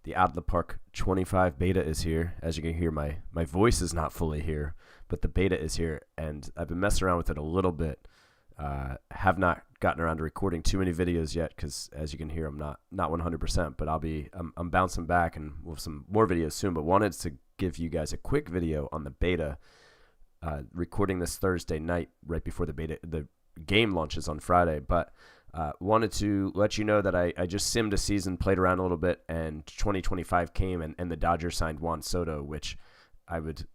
The Out of the Park 25 beta is here. As you can hear, my voice is not fully here, but the beta is here, and I've been messing around with it a little bit. Have not gotten around to recording too many videos yet because, as you can hear, I'm not 100%. But I'm bouncing back, and we'll have some more videos soon. But wanted to give you guys a quick video on the beta. Recording this Thursday night, right before the game launches on Friday, but. Wanted to let you know that I just simmed a season, played around a little bit, and 2025 came, and the Dodgers signed Juan Soto, which I would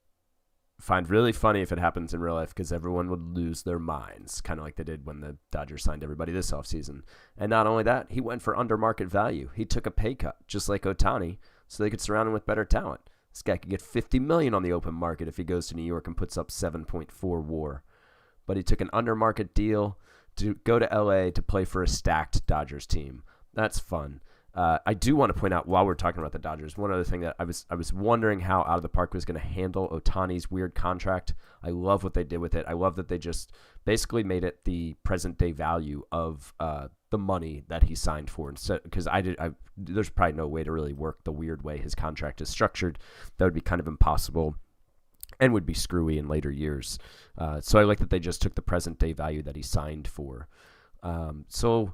find really funny if it happens in real life because everyone would lose their minds, kind of like they did when the Dodgers signed everybody this offseason. And not only that, he went for under market value. He took a pay cut, just like Ohtani, so they could surround him with better talent. This guy could get $50 million on the open market if he goes to New York and puts up 7.4 WAR. But he took an under market deal to go to LA to play for a stacked Dodgers team. That's fun. I do want to point out, while we're talking about the Dodgers, one other thing that I was wondering how Out of the Park was going to handle Ohtani's weird contract. I love what they did with it. I love that they just basically made it the present day value of the money that he signed for. Instead, because there's probably no way to really work the weird way his contract is structured. That would be kind of impossible and would be screwy in later years. So I like that they just took the present day value that he signed for. So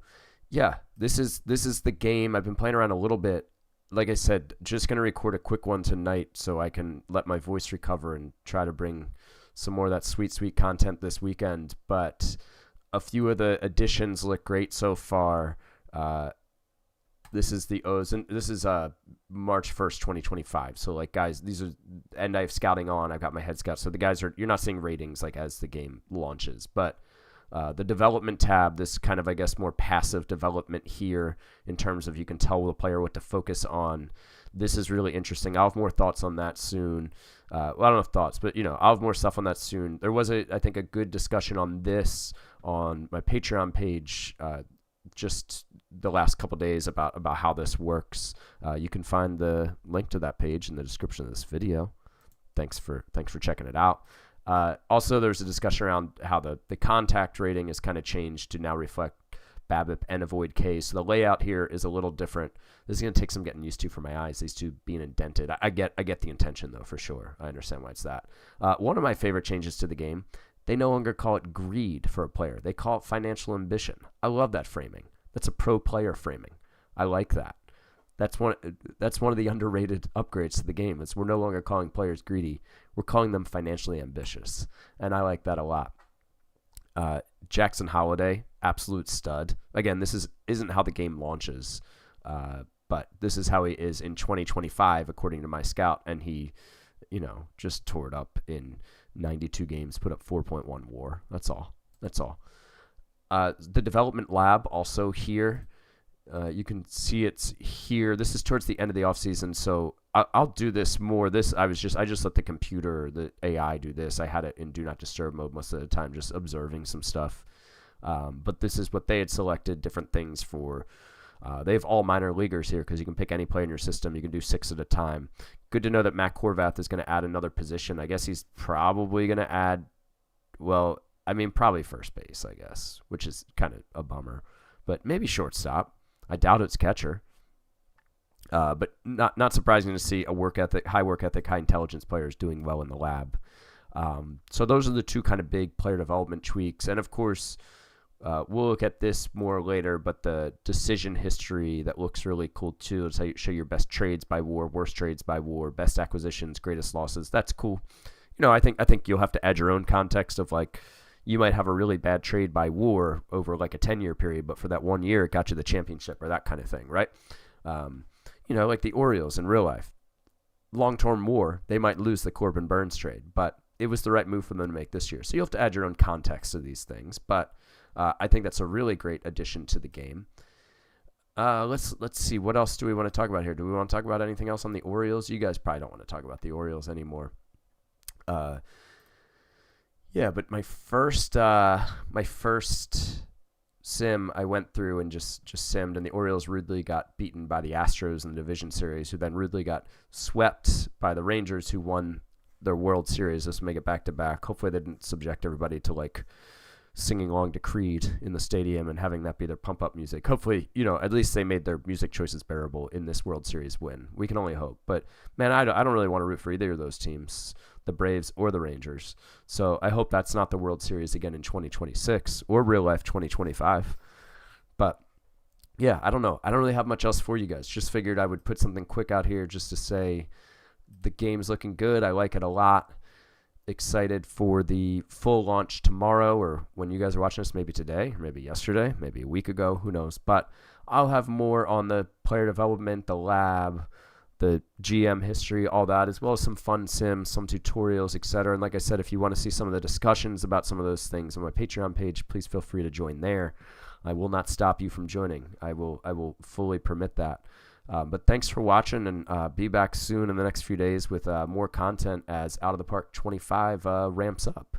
yeah, this is the game. I've been playing around a little bit. Like I said, just going to record a quick one tonight so I can let my voice recover and try to bring some more of that sweet content this weekend. But a few of the additions look great so far. This is the O's, and this is March 1st, 2025. So, like, guys, these are, and I have scouting on. I've got my head scout. So the guys you're not seeing ratings, like, as the game launches. But the development tab, this kind of, I guess, more passive development here in terms of you can tell the player what to focus on. This is really interesting. I'll have more thoughts on that soon. Well, I don't have thoughts, but, I'll have more stuff on that soon. There was, I think, a good discussion on this on my Patreon page just the last couple days about how this works. You can find the link to that page in the description of this video. Thanks for checking it out. Also, there's a discussion around how the contact rating is kind of changed to now reflect BABIP and avoid K. So the layout here is a little different. This is going to take some getting used to for my eyes, these two being indented. I get the intention, though, for sure. I understand why it's that. One of my favorite changes to the game, they no longer call it greed for a player. They call it financial ambition. I love that framing. That's a pro player framing. I like that. That's one of the underrated upgrades to the game. Is we're no longer calling players greedy. We're calling them financially ambitious, and I like that a lot. Jackson Holiday, absolute stud. Again, this isn't how the game launches, but this is how he is in 2025, according to my scout, and he, just tore it up in 92 games, put up 4.1 WAR. That's all. The development lab also here. You can see it's here. This is towards the end of the offseason, so I'll do this more. I just let the computer, the AI, do this. I had it in do not disturb mode most of the time, just observing some stuff. But this is what they had selected, different things for. They have all minor leaguers here because you can pick any player in your system. You can do 6 at a time. Good to know that Matt Horvath is going to add another position. I guess he's probably going to add, probably first base, I guess, which is kind of a bummer. But maybe shortstop. I doubt it's catcher. But not surprising to see high work ethic, high intelligence players doing well in the lab. So those are the two kind of big player development tweaks. And, of course, we'll look at this more later, but the decision history, that looks really cool too. It's how you show your best trades by WAR, worst trades by WAR, best acquisitions, greatest losses. That's cool. I think you'll have to add your own context of, like, you might have a really bad trade by WAR over like a 10-year period, but for that 1 year, it got you the championship or that kind of thing, right? Like the Orioles in real life. Long-term WAR, they might lose the Corbin Burns trade, but it was the right move for them to make this year. So you'll have to add your own context to these things, but I think that's a really great addition to the game. Let's see. What else do we want to talk about here? Do we want to talk about anything else on the Orioles? You guys probably don't want to talk about the Orioles anymore. Yeah, but my first sim I went through and just simmed, and the Orioles rudely got beaten by the Astros in the division series, who then rudely got swept by the Rangers, who won their World Series. Let's make it back-to-back. Hopefully they didn't subject everybody to, like, singing along to Creed in the stadium and having that be their pump up music. Hopefully, at least they made their music choices bearable in this World Series win. We can only hope. But man, I don't really want to root for either of those teams, the Braves or the Rangers. So I hope that's not the World Series again in 2026 or real life 2025. But yeah, I don't know. I don't really have much else for you guys. Just figured I would put something quick out here just to say the game's looking good. I like it a lot. Excited for the full launch tomorrow, or when you guys are watching this, maybe today, or maybe yesterday, maybe a week ago, who knows. But I'll have more on the player development, the lab, the GM history, all that, as well as some fun sims, some tutorials, etc. And like I said, if you want to see some of the discussions about some of those things on my Patreon page, please feel free to join there. I will not stop you from joining. I will fully permit that. But thanks for watching, and be back soon in the next few days with more content as Out of the Park 25 ramps up.